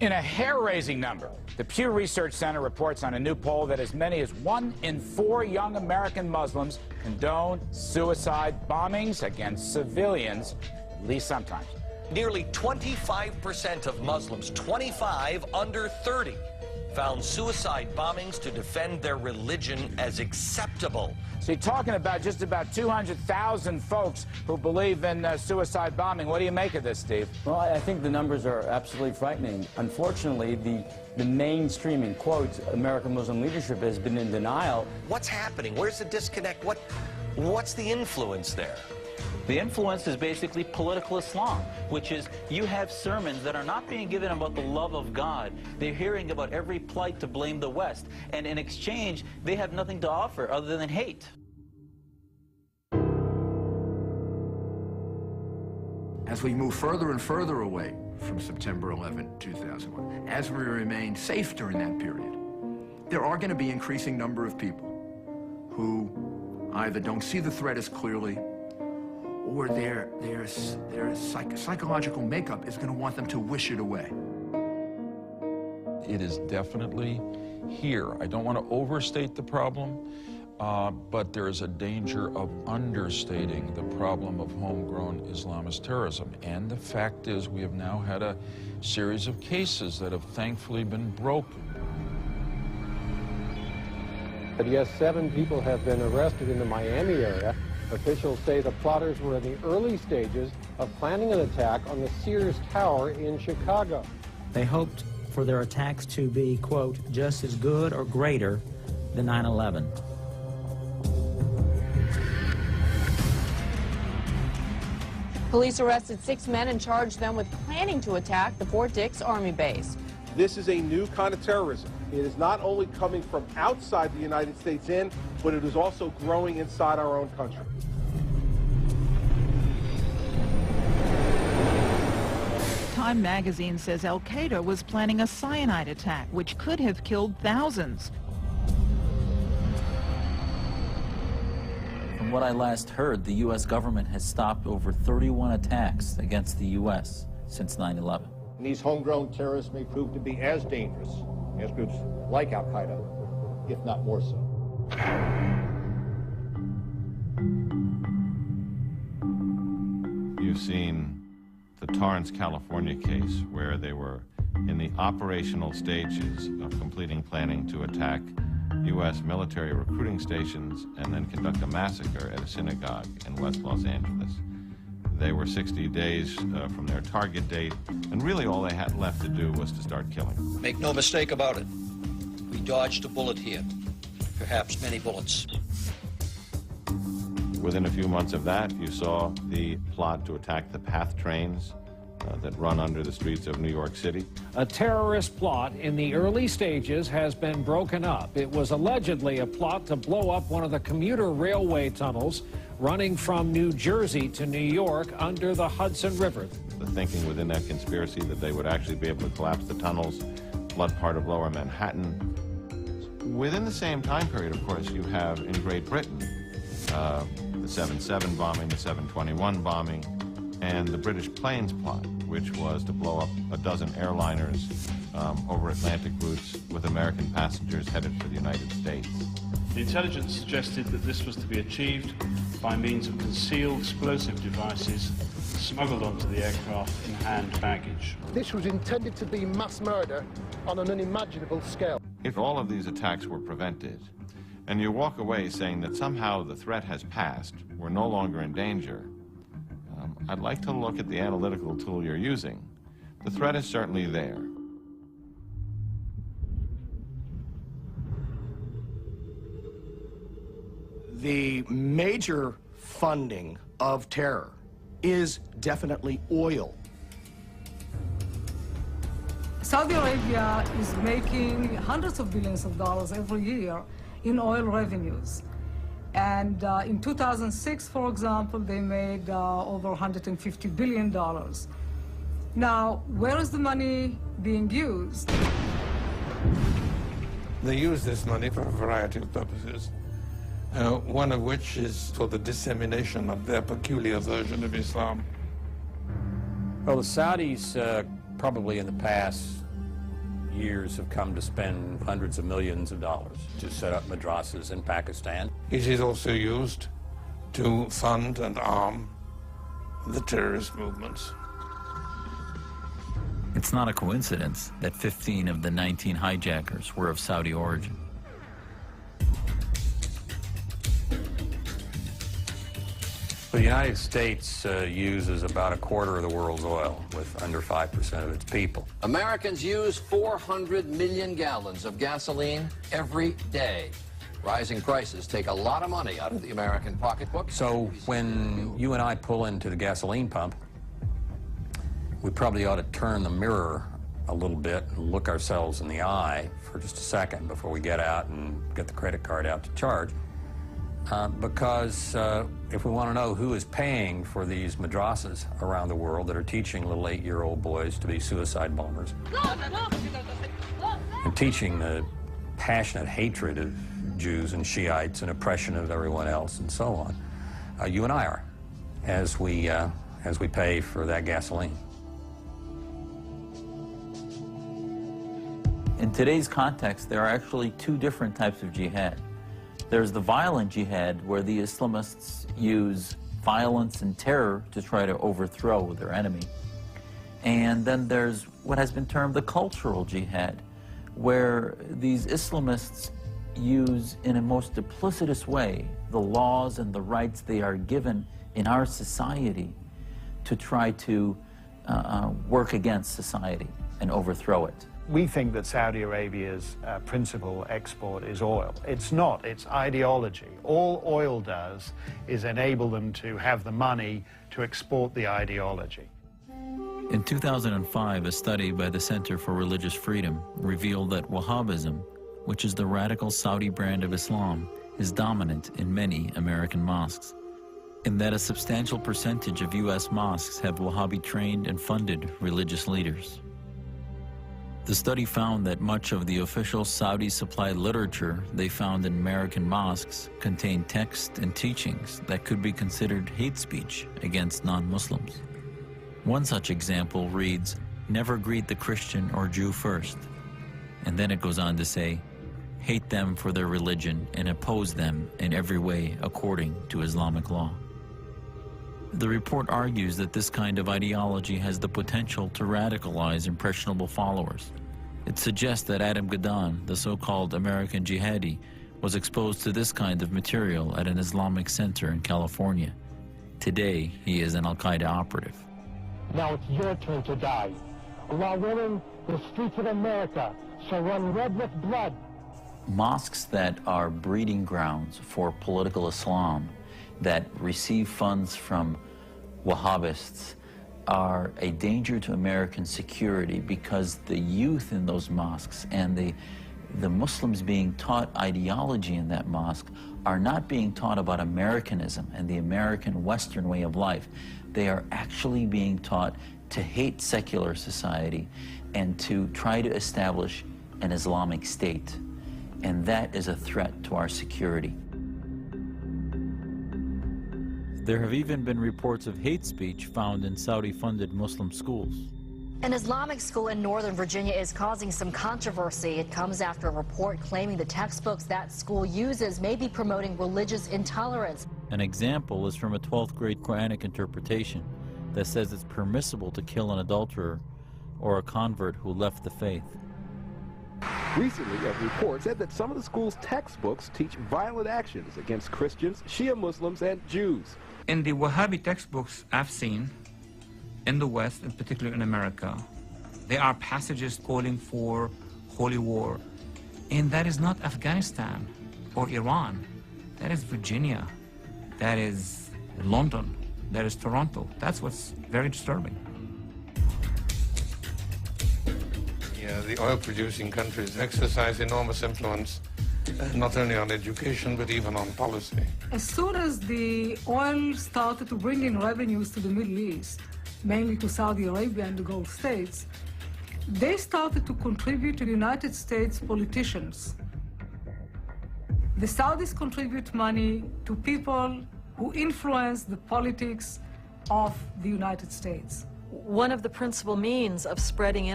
In a hair-raising number, the Pew Research Center reports on a new poll that as many as 1 in 4 young American Muslims condone suicide bombings against civilians, at least sometimes. Nearly 25% of Muslims, 25 under 30, found suicide bombings to defend their religion as acceptable. So you're talking about just about 200,000 folks who believe in suicide bombing. What do you make of this, Steve? Well, I think the numbers are absolutely frightening. Unfortunately, the mainstreaming, quotes, American Muslim leadership has been in denial. What's happening? Where's the disconnect? What's the influence there? The influence is basically political Islam, which is you have sermons that are not being given about the love of God. They're hearing about every plight to blame the West. And in exchange, they have nothing to offer other than hate. As we move further and further away from September 11, 2001, as we remain safe during that period, there are going to be an increasing number of people who either don't see the threat as clearly, or their psychological makeup is going to want them to wish it away. It is definitely here. I don't want to overstate the problem, but there is a danger of understating the problem of homegrown Islamist terrorism. And the fact is, we have now had a series of cases that have thankfully been broken. But yes, 7 people have been arrested in the Miami area. Officials say the plotters were in the early stages of planning an attack on the Sears Tower in Chicago. They hoped for their attacks to be, quote, just as good or greater than 9/11. Police arrested 6 men and charged them with planning to attack the Fort Dix Army base. This is a new kind of terrorism. It is not only coming from outside the United States in, but it is also growing inside our own country. Time magazine says al-Qaeda was planning a cyanide attack, which could have killed thousands. From what I last heard, the U.S. government has stopped over 31 attacks against the U.S. since 9/11. These homegrown terrorists may prove to be as dangerous as groups like al-Qaeda, if not more so. You've seen the Torrance, California case where they were in the operational stages of completing planning to attack U.S. military recruiting stations and then conduct a massacre at a synagogue in West Los Angeles. They were 60 days from their target date, and really all they had left to do was to start killing. Make no mistake about it. We dodged a bullet here, perhaps many bullets. Within a few months of that, you saw the plot to attack the PATH trains that run under the streets of New York City. A terrorist plot in the early stages has been broken up. It was allegedly a plot to blow up one of the commuter railway tunnels running from New Jersey to New York under the Hudson River. The thinking within that conspiracy that they would actually be able to collapse the tunnels, flood part of lower Manhattan. Within the same time period, of course, you have in Great Britain the 7/7 bombing, the 7/21 bombing, and the British planes plot, which was to blow up a dozen airliners over Atlantic routes with American passengers headed for the United States. The intelligence suggested that this was to be achieved by means of concealed explosive devices smuggled onto the aircraft in hand baggage. This was intended to be mass murder on an unimaginable scale. If all of these attacks were prevented, and you walk away saying that somehow the threat has passed, we're no longer in danger, I'd like to look at the analytical tool you're using. The threat is certainly there. The major funding of terror is definitely oil. Saudi Arabia is making hundreds of billions of dollars every year in oil revenues. And in 2006, for example, they made over $150 billion. Now, where is the money being used? They use this money for a variety of purposes, one of which is for the dissemination of their peculiar version of Islam. Well, the Saudis probably in the past years have come to spend hundreds of millions of dollars to set up madrasas in Pakistan. It is also used to fund and arm the terrorist movements. It's not a coincidence that 15 of the 19 hijackers were of Saudi origin. The United States uses about a quarter of the world's oil, with under 5% of its people. Americans use 400 million gallons of gasoline every day. Rising prices take a lot of money out of the American pocketbook. So when you and I pull into the gasoline pump, we probably ought to turn the mirror a little bit and look ourselves in the eye for just a second before we get out and get the credit card out to charge. Because if we want to know who is paying for these madrasas around the world that are teaching little 8-year-old boys to be suicide bombers and teaching the passionate hatred of Jews and Shiites and oppression of everyone else and so on, you and I are, as we pay for that gasoline. In today's context, there are actually two different types of jihad. There's the violent jihad, where the Islamists use violence and terror to try to overthrow their enemy. And then there's what has been termed the cultural jihad, where these Islamists use in a most duplicitous way the laws and the rights they are given in our society to try to work against society and overthrow it. We think that Saudi Arabia's principal export is oil. It's not, it's ideology. All oil does is enable them to have the money to export the ideology. In 2005, a study by the Center for Religious Freedom revealed that Wahhabism, which is the radical Saudi brand of Islam, is dominant in many American mosques, and that a substantial percentage of U.S. mosques have Wahhabi-trained and funded religious leaders. The study found that much of the official Saudi-supplied literature they found in American mosques contained text and teachings that could be considered hate speech against non-Muslims. One such example reads, "Never greet the Christian or Jew first." And then it goes on to say, "Hate them for their religion and oppose them in every way according to Islamic law." The report argues that this kind of ideology has the potential to radicalize impressionable followers. It suggests that Adam Gaddan, the so-called American jihadi, was exposed to this kind of material at an Islamic center in California. Today, he is an Al-Qaeda operative. Now it's your turn to die. While women, the streets of America shall run red with blood. Mosques that are breeding grounds for political Islam, that receive funds from Wahhabists, are a danger to American security because the youth in those mosques and the Muslims being taught ideology in that mosque are not being taught about Americanism and the American Western way of life. They are actually being taught to hate secular society and to try to establish an Islamic state. And that is a threat to our security. There have even been reports of hate speech found in Saudi-funded Muslim schools. An Islamic school in Northern Virginia is causing some controversy. It comes after a report claiming the textbooks that school uses may be promoting religious intolerance. An example is from a 12th grade Quranic interpretation that says it's permissible to kill an adulterer or a convert who left the faith. Recently, a report said that some of the school's textbooks teach violent actions against Christians, Shia Muslims, and Jews. In the Wahhabi textbooks I've seen in the West, in particular in America, there are passages calling for holy war. And that is not Afghanistan or Iran. That is Virginia. That is London. That is Toronto. That's what's very disturbing. The oil-producing countries exercise enormous influence, not only on education, but even on policy. As soon as the oil started to bring in revenues to the Middle East, mainly to Saudi Arabia and the Gulf states, they started to contribute to the United States politicians. The Saudis contribute money to people who influence the politics of the United States. One of the principal means of spreading